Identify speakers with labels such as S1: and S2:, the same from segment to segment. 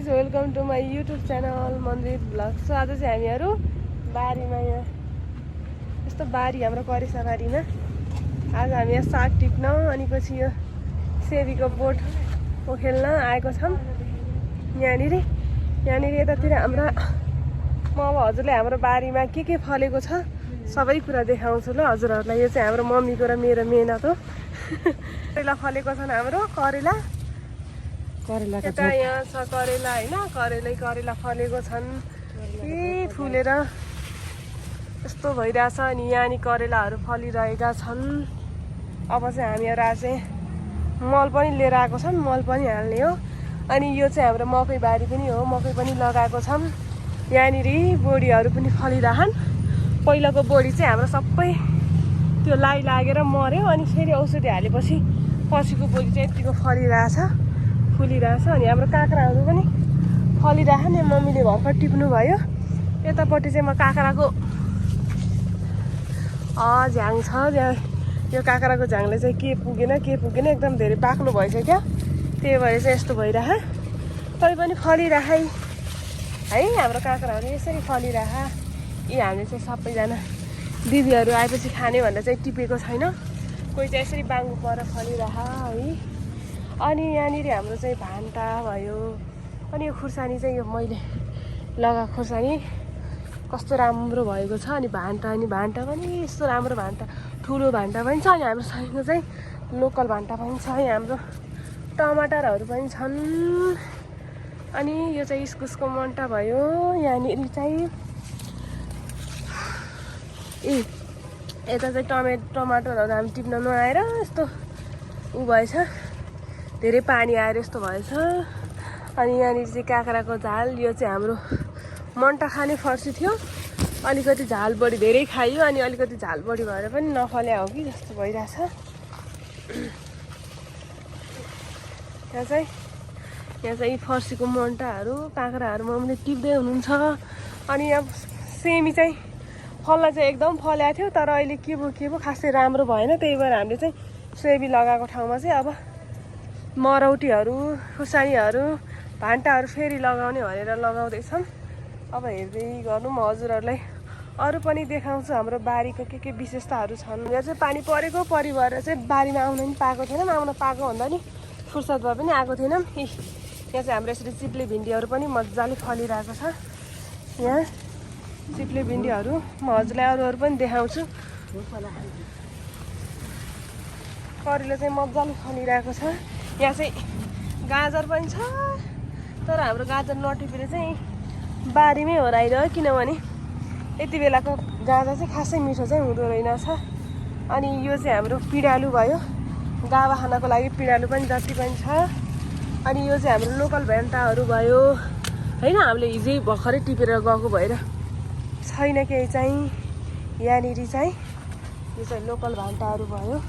S1: Guys, welcome to my YouTube channel मन्दिर vlog. So आज चाहिँ हामीहरू बारीमा यहाँ यस्तो बारी हाम्रो करेसा बारीमा आज हामी यहाँ साग टिप्न अनि पछि यो सेबीको बोटको खेल्न आएको छौँ। यहाँनिर यतातिर हाम्रा म अब हजुरलाई हाम्रो बारीमा के फलेको छ सबै कुरा देखाउँछु ल हजुरहरूलाई। यो चाहिँ हाम्रो मम्मीको र मेरो मेहनत हो। करेला फलेको छन् हाम्रो करेला यता यहाँ छ करेला होइन, करेला फलेको छन् कि फुलेर यस्तो भइरहेछ। अनि यहाँ नि करेलाहरू फलिरहेका छन्। अब चाहिँ हामीहरू आज चाहिँ मल पनि लिएर आएको छौँ, मल पनि हाल्ने हो। अनि यो चाहिँ हाम्रो मकै बारी पनि हो, मकै पनि लगाएको छौँ। यहाँनिर बोडीहरू पनि फलिरहन्। पहिलाको बोडी चाहिँ हाम्रो सबै त्यो लाई लागेर मऱ्यो, अनि फेरि औषधि हालेपछि पछिको बोडी चाहिँ यतिको फलिरहेछ। अनि हाम्रो काँक्राहरू पनि फलिरहन्। यहाँ मम्मीले भर्खर टिप्नु भयो। यतापट्टि चाहिँ म काँक्राको झ्याङ छ, यो काँक्राको झ्याङले चाहिँ के पुगेन एकदम धेरै पाक्नु भइसक्यो। त्यही भएर चाहिँ यस्तो भइरह। तै पनि फलिरह है हाम्रो काँक्राहरू यसरी फलिरह। यी हामीले चाहिँ सबैजना दिदीहरू आएपछि खाने भनेर चाहिँ टिपेको छैन, कोही चाहिँ यसरी बाङ्गो पर फलिरह है। अनि यहाँनिर हाम्रो चाहिँ भान्टा भयो। अनि यो खुर्सानी चाहिँ यो मैले लगाएको खुर्सानी कस्तो राम्रो भएको छ। अनि भान्टा पनि यस्तो राम्रो भान्टा, ठुलो भान्टा पनि छ। अनि हाम्रोसँग चाहिँ लोकल भान्टा पनि छ। यहाँ हाम्रो टमाटरहरू पनि छन्। अनि यो चाहिँ इस्कुसको मन्टा भयो। यहाँनिर चाहिँ यता चाहिँ टमाटरहरू हामी टिप्न नआएर यस्तो उ भएछ, धेरै पानी आएर यस्तो भएछ। अनि यहाँनिर चाहिँ काँक्राको झाल, यो चाहिँ हाम्रो मन्टा खाने फर्सी थियो। अलिकति झाल बढी धेरै खाइयो, अनि अलिकति झाल बढी भएर पनि नफल्या हो कि जस्तो भइरहेछ। यहाँ चाहिँ फर्सीको मन्टाहरू काँक्राहरू मम्मीले टिप्दै हुनुहुन्छ। अनि अब सेमी चाहिँ फल्न चाहिँ एकदम फल्याएको थियो, तर अहिले के भयो खासै राम्रो भएन। त्यही भएर हामीले चाहिँ सेमी लगाएको ठाउँमा चाहिँ अब मरौटीहरू, खुर्सानीहरू, भान्टाहरू फेरि लगाउने भनेर लगाउँदैछौँ। अब हेर्दै गर्नु म हजुरहरूलाई अरू पनि देखाउँछु हाम्रो बारीको के विशेषताहरू छन्। यहाँ चाहिँ पानी परेको भएर चाहिँ बारीमा आउन पनि पाएको थिएनौँ। आउन पाएको भन्दा नि फुर्सद भए पनि आएको थिएनौँ। यहाँ चाहिँ हाम्रो यसरी चिप्ले भिन्डीहरू पनि मजाले फलिरहेको छ। यहाँ चिप्ले भिन्डीहरू म हजुरलाई अरू पनि देखाउँछु। करेला चाहिँ मजाले फलिरहेको छ। यहाँ चाहिँ गाजर पनि छ, तर हाम्रो गाजर नटिपेर चाहिँ बारीमै हराइरह्यो, किनभने यति बेलाको गाजर चाहिँ खासै मिठो चाहिँ हुँदो रहेनछ। अनि यो चाहिँ हाम्रो पिँडालु भयो, गावा खानको लागि पिँडालु पनि जति पनि छ। अनि यो चाहिँ हाम्रो लोकल भेन्टाहरू भयो होइन, हामीले हिजै भर्खरै टिपेर गएको भएर छैन केही चाहिँ। यहाँनिर चाहिँ यो चाहिँ लोकल भान्टाहरू भयो।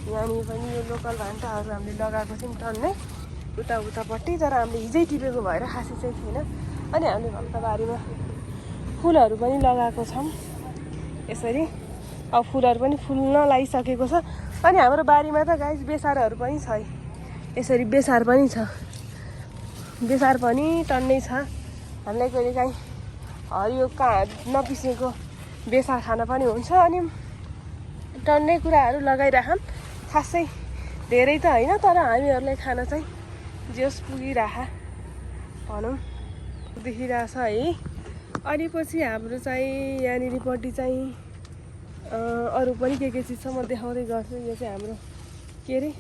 S1: यहाँनिर पनि यो लोकल भान्टाहरू हामीले लगाएको छौँ टन्नै उतापट्टि, तर हामीले हिजै टिपेको भएर खासै चाहिँ थिएन। अनि हामीले घरको बारीमा फुलहरू पनि लगाएको छौँ यसरी। अब फुलहरू पनि फुल्न लागिसकेको छ। अनि हाम्रो बारीमा त गाइस बेसारहरू पनि छ, यसरी बेसार पनि छ, बेसार पनि टन्नै छ। हामीलाई कहिले काहीँ हरियो नपिसेको बेसार खान पनि हुन्छ। अनि टन्नै कुराहरू लगाइराखौँ, खासै धेरै त होइन, तर हामीहरूलाई खान चाहिँ जेस पुगिरह भनौँ देखिरहेछ है। अनि पछि हाम्रो चाहिँ यहाँनिरपट्टि चाहिँ अरू पनि के चिज छ म देखाउँदै गर्छु। यो चाहिँ हाम्रो के अरे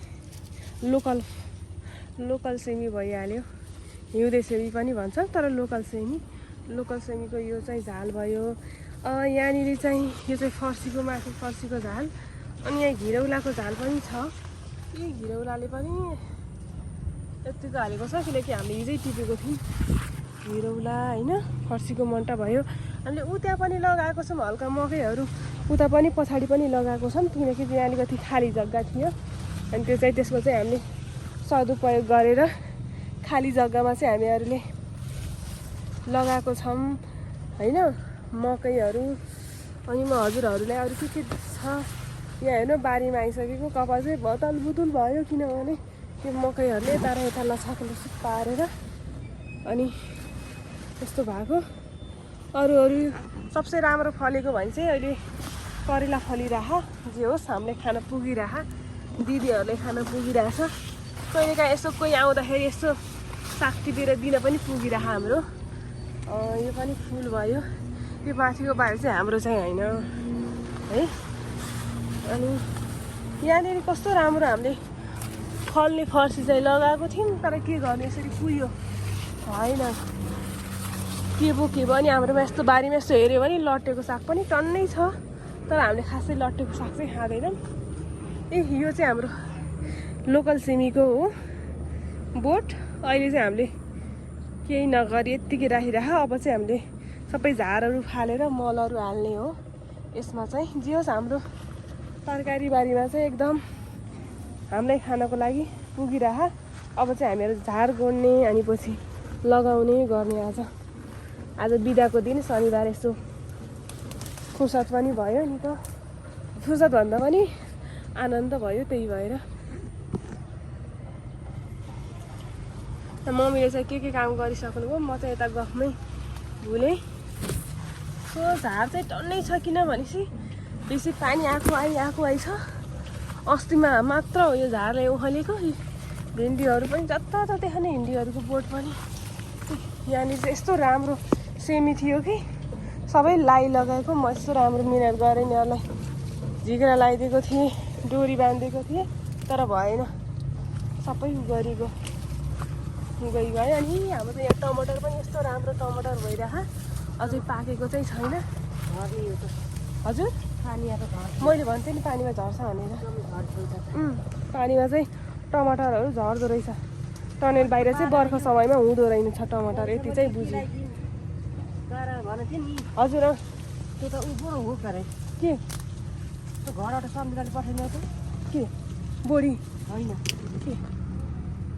S1: लोकल सेमी भइहाल्यो, हिउँदे सेमी पनि भन्छ, तर लोकल सेमीको यो चाहिँ झाल भयो। यहाँनिर चाहिँ यो चाहिँ फर्सीको झाल। अनि यहाँ घिरौलाको झाल पनि छ। यी घिरौलाले पनि यतिको हालेको छ, किनकि हामीले हिजै टिपेको थियौँ घिरौला होइन। फर्सीको मन्टा भयो। हामीले उता पनि लगाएको छौँ हल्का मकैहरू, उता पनि पछाडि पनि लगाएको छौँ, किनकि त्यहाँ अलिकति खाली जग्गा थियो। अनि त्यो चाहिँ त्यसको चाहिँ हामीले सदुपयोग गरेर खाली जग्गामा चाहिँ हामीहरूले लगाएको छौँ होइन मकैहरू। अनि म हजुरहरूलाई अरू के छ यहाँ हेर्नु, बारीमा आइसकेको कपाल चाहिँ भतल बुतुल भयो, किनभने त्यो मकैहरूले यता र यता लछाक पारेर अनि यस्तो भएको। अरू सबसे राम्रो फलेको भने चाहिँ अहिले करेला फलिरह, जे होस् हामीले खान पुगिरह, दिदीहरूले खान पुगिरहेछ। कहिलेकाहीँ यसो कोही आउँदाखेरि यसो साग टिपेर दिन पनि पुगिरह हाम्रो। यो पनि फुल भयो। यो माथिको बारी चाहिँ हाम्रो चाहिँ होइन है। अनि यहाँनिर कस्तो राम्रो हामीले फल्ने फर्सी चाहिँ लगाएको थियौँ, तर के गर्ने यसरी कुहियो होइन। के बोक्यो भने हाम्रोमा यस्तो बारीमा यस्तो हेऱ्यो भने लट्टेको साग पनि टन्नै छ, तर हामीले खासै लट्टेको साग चाहिँ खाँदैनौँ। यो चाहिँ हाम्रो लोकल सिमीको हो बोट। अहिले चाहिँ हामीले केही नगरी यत्तिकै राखिरह। अब चाहिँ हामीले सबै झारहरू फालेर मलहरू हाल्ने हो यसमा चाहिँ। जे होस् हाम्रो तरकारी बारीमा चाहिँ एकदम हामीलाई खानको लागि पुगिरह। अब चाहिँ हामीहरू झार गोड्ने अनि पछि लगाउने गर्ने। आज बिदाको दिन, शनिबार, यसो फुर्सद पनि भयो नि त। फुर्सद भन्दा पनि आनन्द भयो, त्यही भएर। मम्मीले चाहिँ के काम गरिसक्नुभयो, म चाहिँ यता गफमै भुलेँ। सो झार चाहिँ टन्नै छ, किनभनेपछि बेसी पानी आएको आइ छ। अस्तिमा मात्र हो यो झारले उखालेको। भिन्डीहरू पनि जताततै खाने भिन्डीहरूको बोट पनि। यहाँनिर चाहिँ यस्तो राम्रो सेमी थियो कि सबै लाई लगाएको। म यस्तो राम्रो मिहिनेत गरेँ यिनीहरूलाई झिकेर लगाइदिएको थिएँ, डोरी बाँधिदिएको थिएँ, तर भएन, सबै गयो। अनि हाम्रो त यहाँ टमाटर पनि यस्तो राम्रो टमाटर भइरह, अझै पाकेको चाहिँ छैन। हजुर मैले भन्थेँ नि पानीमा झर्छ भनेर। पानीमा चाहिँ टमाटरहरू झर्दो रहेछ। टनेल बाहिर चाहिँ बर्खा समयमा हुँदो रहेछ टमाटर, यति चाहिँ बुझेँ। हजुर
S2: त्यो त उबो हो करे
S1: के
S2: त्यो घरबाट सम्झिँदै पठाइदिनु त
S1: के बोडी
S2: होइन
S1: के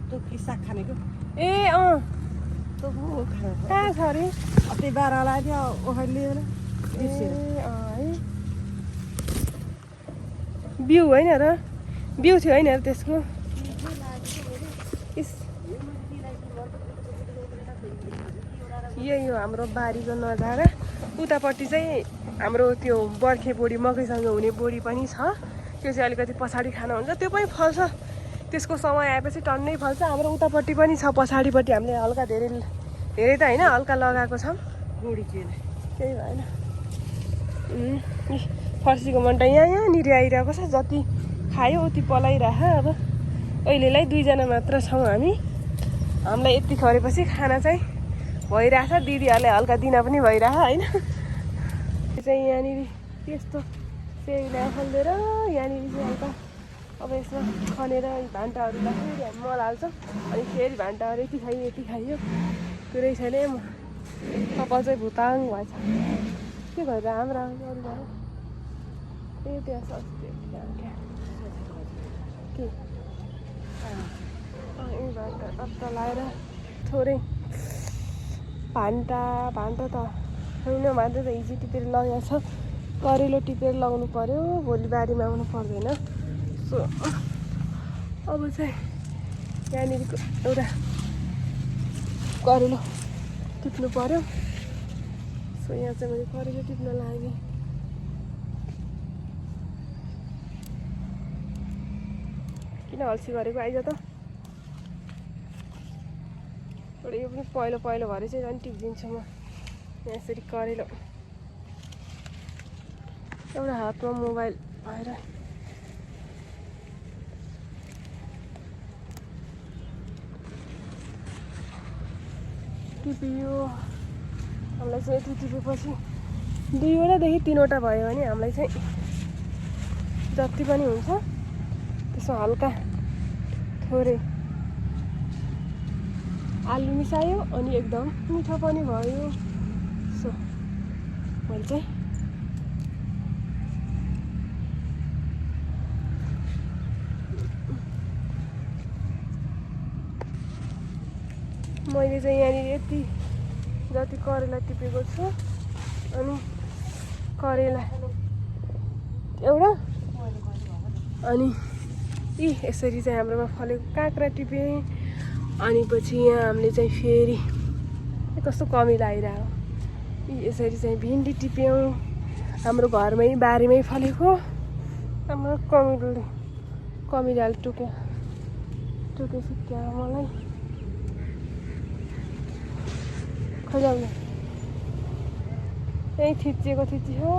S2: त्यो के साग खानेको
S1: ए
S2: त्यो हो
S1: कहाँ छ अरे?
S2: अति बाह्र लाग्यो ओखर लिएर
S1: है बिउ होइन र? बिउ थियो होइन र त्यसको? यही हो हाम्रो बारीको नजारा। उतापट्टि चाहिँ हाम्रो त्यो बर्खे बोडी, मकैसँग हुने बोडी पनि छ। त्यो चाहिँ अलिकति पछाडि खानुहुन्छ, त्यो पनि फल्छ। त्यसको समय आएपछि टन्नै फल्छ। हाम्रो उतापट्टि पनि छ, पछाडिपट्टि हामीले हल्का धेरै त होइन, हल्का लगाएको छौँ।
S2: बोडी
S1: केही भएन। फर्सीको मन्टा यहाँनिर आइरहेको छ। जति खायो उति पलाइरह। अब अहिलेलाई 2 जना मात्र छौँ हामी। हामीलाई यति खरेपछि खाना चाहिँ भइरहेछ। दिदीहरूले हल्का दिन पनि भइरह होइन। यो चाहिँ यहाँनिर त्यस्तो सेउला खोलिदिएर यहाँनिर चाहिँ हल्का अब यसमा खनेर भान्टाहरू राखेर हामी मल हाल्छौँ। अनि फेरि भान्टाहरू यति खाइयो कुरै छैन। कपाल चाहिँ भुताङ भएछ। के भएर हाम्रो अरू भयो ए त्यहाँ सस्तो के भान्टा अत्ता लाएर थोरै भान्टा त होइन, भान्टा त हिजो टिपेर लगाएको छ। करेलो टिपेर लगाउनु पर्यो, भोलि बारीमा आउनु पर्दैन। सो अब चाहिँ यहाँनिर एउटा करेलो टिप्नु पर्यो। सो यहाँ चाहिँ मैले करेलो टिप्न लागेँ। किन अल्छी गरेको? आइज त। यो पनि पहिलो भएर चाहिँ झन् टिपिदिन्छु म। यहाँ यसरी करेलो एउटा हातमा मोबाइल भएर टिपियो। हामीलाई चाहिँ यति टिपेपछि 2वटादेखि 3वटा भयो भने हामीलाई चाहिँ जति पनि हुन्छ त्यसो हल्का थोरै आलु मिसायो अनि एकदम मिठो पनि भयो। सो मैले चाहिँ यहाँनिर यति जति करेला टिपेको छु। अनि करेला एउटा अनि यसरी चाहिँ हाम्रोमा फलेको काँक्रा टिपेँ। अनि पछि यहाँ हामीले चाहिँ फेरि कस्तो कमिलो आइरहेको। यसरी चाहिँ भिन्डी टिप्यौँ। हाम्रो घरमै बारीमै फलेको हाम्रो कमिलोले टुक्यो सिक्यो मलाई। खोजाउने यही थिचिएको हो।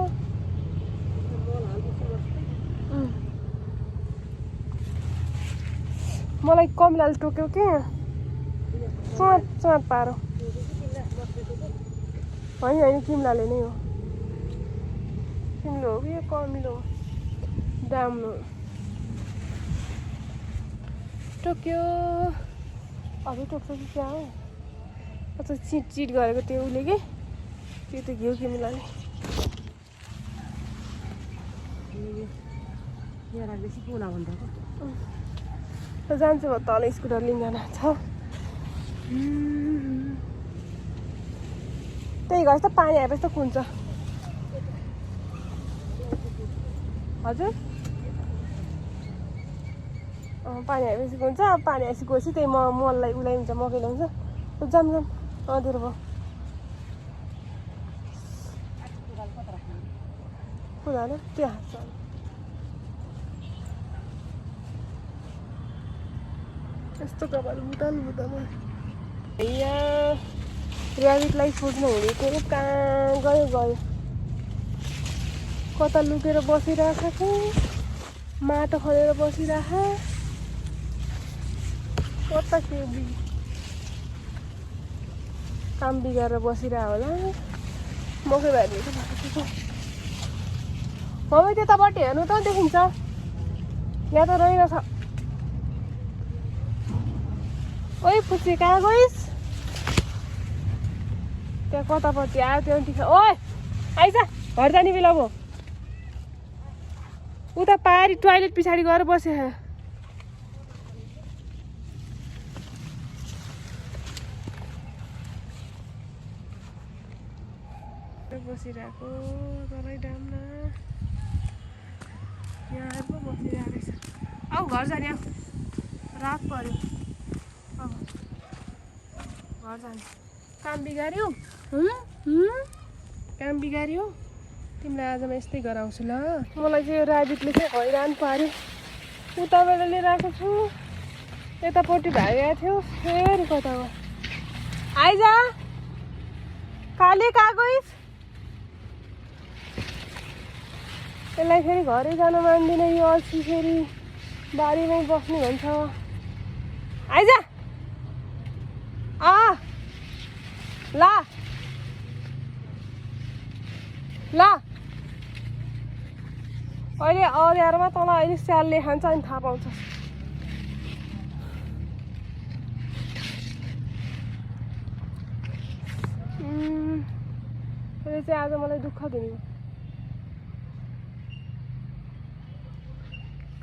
S1: मलाई कमिलाले टोक्यो के चुवाट पारो। होइन किम्लाले नै हो। किम्लो हो कि कमिलो दाम्रो टोक्यो। अझै टोक्छ कि क्या हो? अझ चिट गरेको त्यो उसले कि त्यो त घिउ किम्लाले।
S2: बेसी पुला भन्दा
S1: जान्छु म तल स्कुटर लिँदैन छ। त्यही घर त पानी आएपछि त कुन्छ। हजुर पानी आएपछि कुन्छ। पानी आएपछि गएपछि त्यही मललाई उसलाई हुन्छ मकै ल्याउँछ। जाम अँधेरो भयो। कुदालो त्यो हाँस्छ। यस्तो कपाल बुताल यहाँ ऱ्याबिटलाई खोज्नु हुँदैको कहाँ गयो। कता लुकेर बसिरहेको छ। माटो खनेर बसिरहेको। कता के काम बिगारेर बसिरहेको होला। मकै बारी मम्मी त्यतापट्टि हेर्नु त देखिन्छ। यहाँ त रहेछ। ओइ फुच्ची कहाँ गइस्? त्यहाँ कतापट्टि आयो त्यो। ओइ आइज घर जाने बेला भयो। उता पारी टोइलेट पछाडि गएर बसे बसिरहेको तलै डाम्न यहाँ पो बसिरहेको रहेछ। आऊ घर जाने आऊ। रात पर्यो। घर जाने काम बिगाऱ्यो। काम बिगाऱ्यो। तिमीलाई आज म यस्तै गराउँछु ल। मलाई चाहिँ यो ऱ्याबिटले चाहिँ हैरान पार्यो। उताबाट लिएर आएको छु। यतापट्टि भागेको थियो फेरि कता गयो। आइज काली कहाँ गइस्? यसलाई फेरि घरै जान मान्दिनँ। यो अल्छी फेरि बारीमै बस्ने भन्छ। आइज ल अहिले अँध्यारोमा तल अहिले स्यालले खान्छ अनि थाहा पाउँछ। अहिले चाहिँ आज मलाई दुःख दिनु।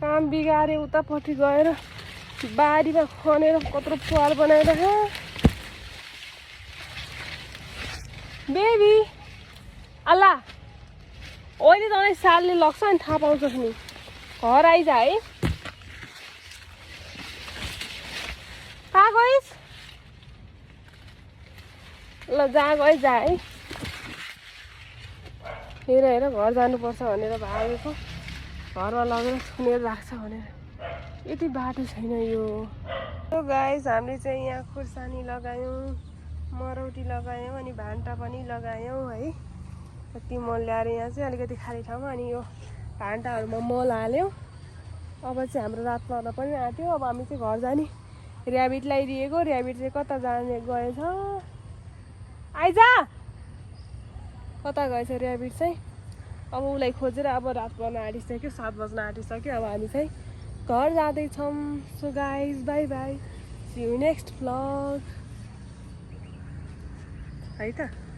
S1: काम बिगारे उतापट्टि गएर बारीमा खनेर कत्रो पाल बनाएर बेबी अल्ला अहिले तँलाई सालले लग्छ अनि थाहा पाउँछस् नि। घर आइज है। कहाँ गइस्? ल जहाँ गइस् जा है। हेर घर जानुपर्छ भनेर भागेको। घरमा लगेर सुनेर राख्छ भनेर। यति बाटो छैन यो। गाइस हामीले चाहिँ यहाँ खुर्सानी लगायौँ, मरौटी लगायौँ अनि भान्टा पनि लगायौँ है। कति मल ल्याएर यहाँ चाहिँ अलिकति खाली ठाउँमा अनि यो भान्टाहरूमा मल हाल्यौँ। अब चाहिँ हाम्रो रात पर्न पनि आँट्यो। अब हामी चाहिँ घर जाने। ऱ्याबिटलाई दिएको। ऱ्याबिट चाहिँ कता जाने गएछ? आइज कता गएछ ऱ्याबिट चाहिँ? अब उसलाई खोजेर अब रात पर्न आँटिसक्यो। 7 बज्न आँटिसक्यो। अब हामी चाहिँ घर जाँदैछौँ। So guys bye bye. See you next vlog है त।